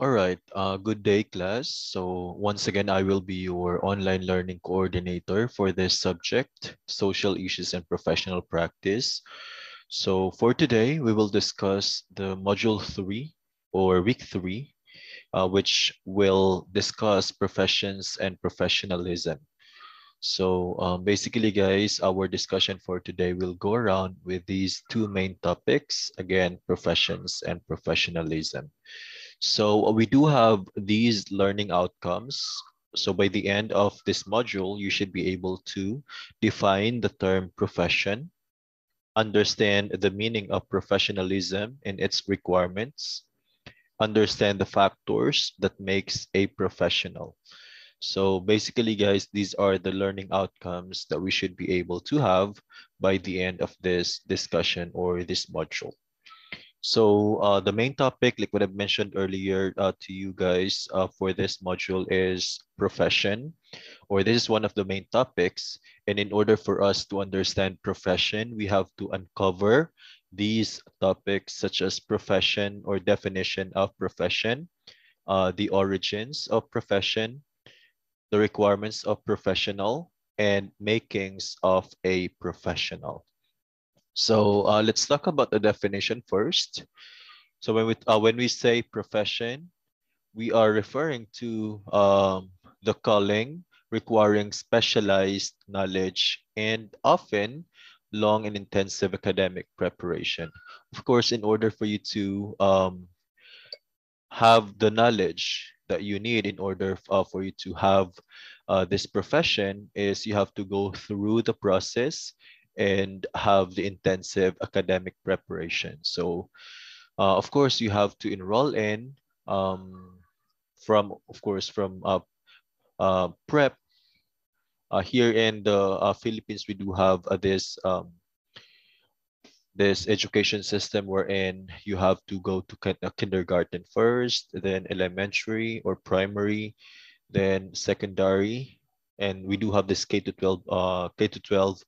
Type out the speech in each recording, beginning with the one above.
All right, good day, class. So once again, I will be your online learning coordinator for this subject, social issues and professional practice. So for today, we will discuss the module 3 or week 3, which will discuss professions and professionalism. So basically, guys, our discussion for today will go around with these two main topics, again, professions and professionalism. So we do have these learning outcomes. So by the end of this module, you should be able to define the term profession, understand the meaning of professionalism and its requirements, understand the factors that makes a professional. So basically, guys, these are the learning outcomes that we should be able to have by the end of this discussion or this module. So the main topic, like what I mentioned earlier to you guys for this module is profession, or this is one of the main topics. And in order for us to understand profession, we have to uncover these topics such as profession or definition of profession, the origins of profession, the requirements of professional, and makings of a professional. So let's talk about the definition first. So when we say profession, we are referring to the calling requiring specialized knowledge and often long and intensive academic preparation. Of course, in order for you to have the knowledge that you need in order for you to have this profession is you have to go through the process and have the intensive academic preparation. So of course, you have to enroll in from prep. Here in the Philippines, we do have this education system wherein you have to go to kindergarten first, then elementary or primary, then secondary, and we do have this K to 12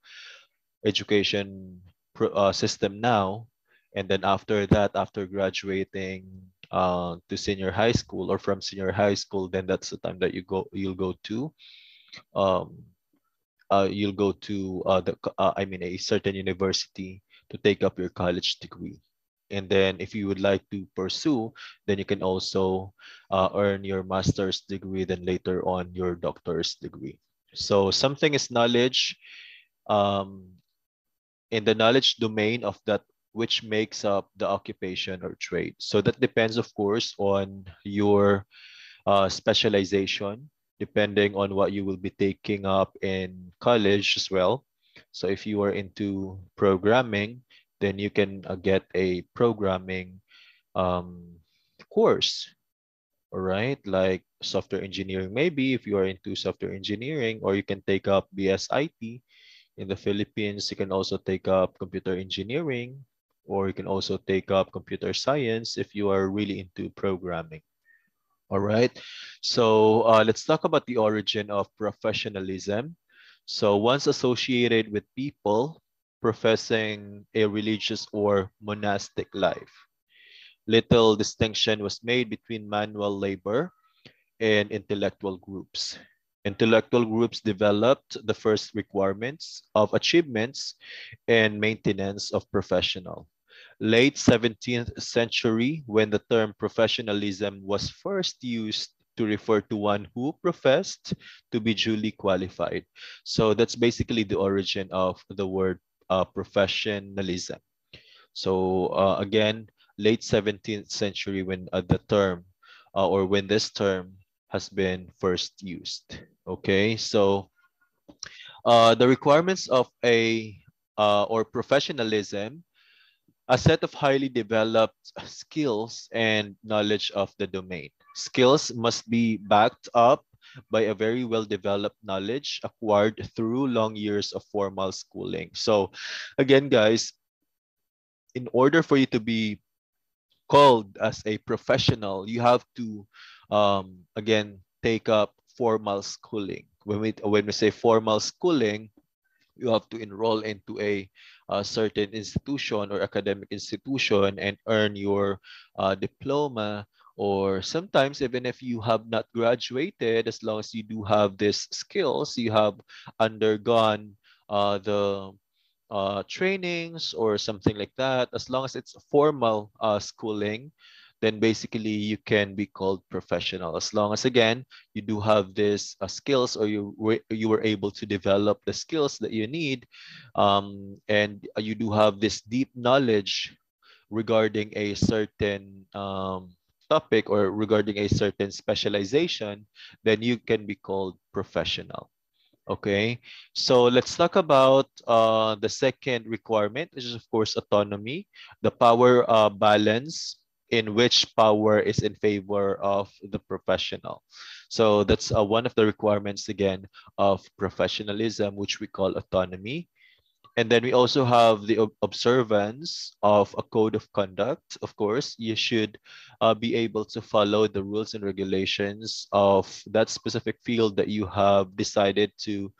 education system now. And then after that, after graduating to senior high school or from senior high school, then that's the time that um, you'll go to a certain university to take up your college degree. And then if you would like to pursue, then you can also earn your master's degree, then later on your doctor's degree. So something is knowledge, um, in the knowledge domain of that which makes up the occupation or trade. So that depends, of course, on your specialization, depending on what you will be taking up in college as well. So if you are into programming, then you can get a programming um, course, all right? Like software engineering, maybe if you are into software engineering, or you can take up BSIT. In the Philippines, you can also take up computer engineering, or you can also take up computer science if you are really into programming. All right. So let's talk about the origin of professionalism. So once associated with people professing a religious or monastic life, little distinction was made between manual labor and intellectual groups. Intellectual groups developed the first requirements of achievements and maintenance of professional. Late 17th century, when the term professionalism was first used to refer to one who professed to be duly qualified. So that's basically the origin of the word professionalism. So again, late 17th century when the term or when this term has been first used. Okay, so the requirements of a or professionalism, a set of highly developed skills and knowledge of the domain. Skills must be backed up by a very well-developed knowledge acquired through long years of formal schooling. So again, guys, in order for you to be called as a professional, you have to again take up formal schooling. When we say formal schooling, you have to enroll into a certain institution or academic institution and earn your diploma Or sometimes even if you have not graduated, as long as you do have these skills, you have undergone the trainings or something like that, as long as it's formal schooling, then basically you can be called professional. As long as, again, you do have these skills, or you were able to develop the skills that you need, and you do have this deep knowledge regarding a certain topic or regarding a certain specialization, then you can be called professional. Okay, so let's talk about the second requirement, which is of course autonomy, the power balance in which power is in favor of the professional. So that's one of the requirements again of professionalism, which we call autonomy. And then we also have the observance of a code of conduct. Of course, you should be able to follow the rules and regulations of that specific field that you have decided to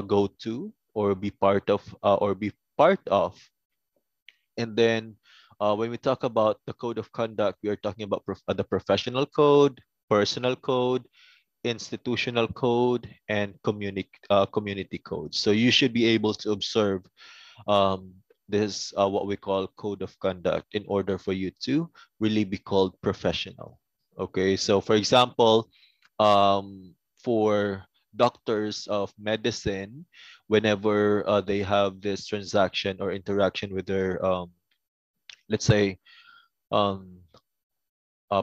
go to or be part of. And then when we talk about the code of conduct, we are talking about the professional code, personal code, institutional code, and community code. So you should be able to observe um, this what we call code of conduct in order for you to really be called professional. Okay, so for example, for doctors of medicine, whenever they have this transaction or interaction with their, let's say, um,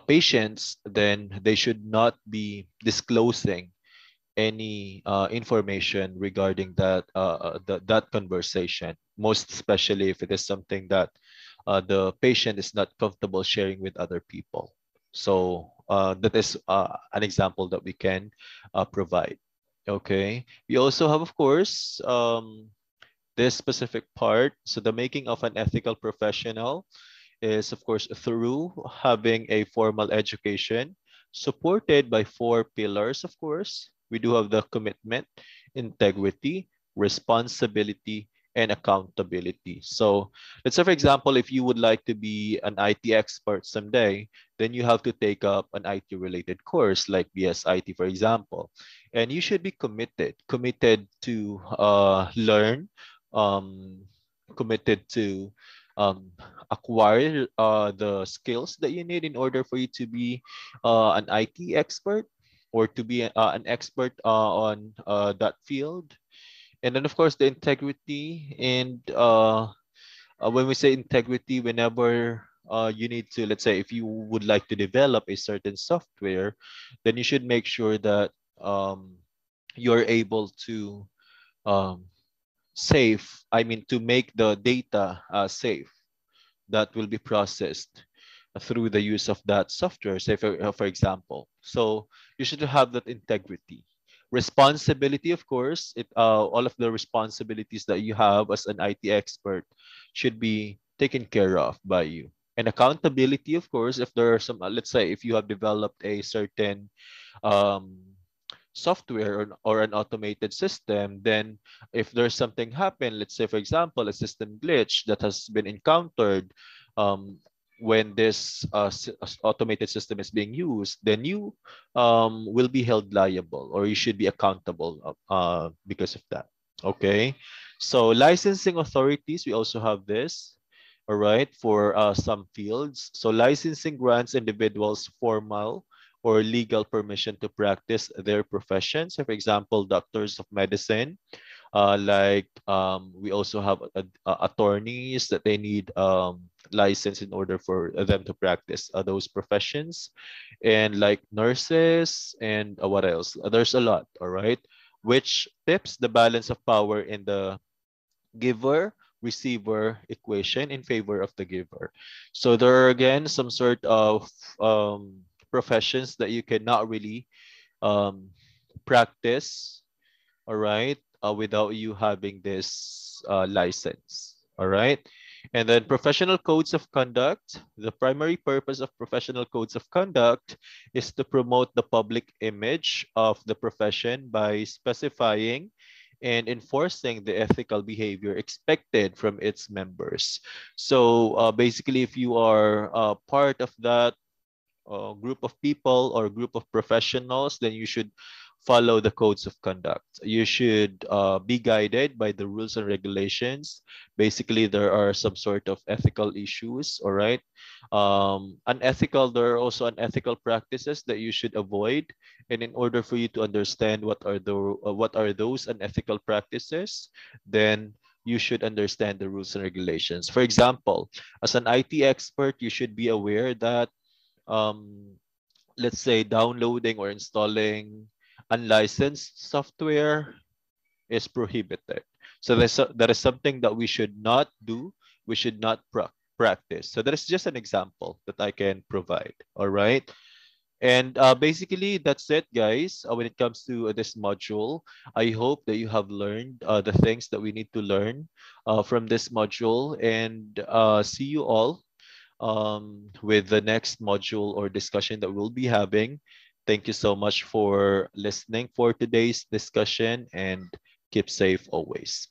patients, then they should not be disclosing any information regarding that conversation, most especially if it is something that the patient is not comfortable sharing with other people. So that is an example that we can provide. Okay. We also have, of course, this specific part. So the making of an ethical professional is, of course, through having a formal education supported by four pillars, of course. We do have the commitment, integrity, responsibility, and accountability. So let's say, for example, if you would like to be an IT expert someday, then you have to take up an IT related course like BSIT, for example. And you should be committed to learn, um, committed to um, acquire the skills that you need in order for you to be an IT expert or to be an expert on that field. And then, of course, the integrity. And when we say integrity, whenever you need to, let's say, if you would like to develop a certain software, then you should make sure that you're able to um, to make the data safe that will be processed through the use of that software, say for example. So you should have that integrity. Responsibility, of course, all of the responsibilities that you have as an IT expert should be taken care of by you. And accountability, of course, if there are some, let's say, if you have developed a certain um, software or an automated system, then if there's something happen, let's say, for example, a system glitch that has been encountered um, when this automated system is being used, then you will be held liable or you should be accountable because of that. Okay. So licensing authorities, we also have this. All right, for some fields. So licensing grants individuals formal or legal permission to practice their profession. So for example, doctors of medicine, we also have attorneys that they need license in order for them to practice those professions, and like nurses and what else? There's a lot, all right, which tips the balance of power in the giver receiver equation in favor of the giver. So there are again some sort of professions that you cannot really um, practice, all right, without you having this license, all right. And then professional codes of conduct. The primary purpose of professional codes of conduct is to promote the public image of the profession by specifying and enforcing the ethical behavior expected from its members. So basically, if you are part of that group of people or group of professionals, then you should follow the codes of conduct. You should be guided by the rules and regulations. Basically, there are some sort of ethical issues, all right? Unethical, there are also unethical practices that you should avoid. And in order for you to understand what are those unethical practices, then you should understand the rules and regulations. For example, as an IT expert, you should be aware that um, let's say downloading or installing unlicensed software is prohibited. So that is something that we should not do. We should not practice. So that is just an example that I can provide. All right. And basically, that's it, guys. When it comes to this module, I hope that you have learned the things that we need to learn from this module. And see you all with the next module or discussion that we'll be having. Thank you so much for listening for today's discussion and keep safe always.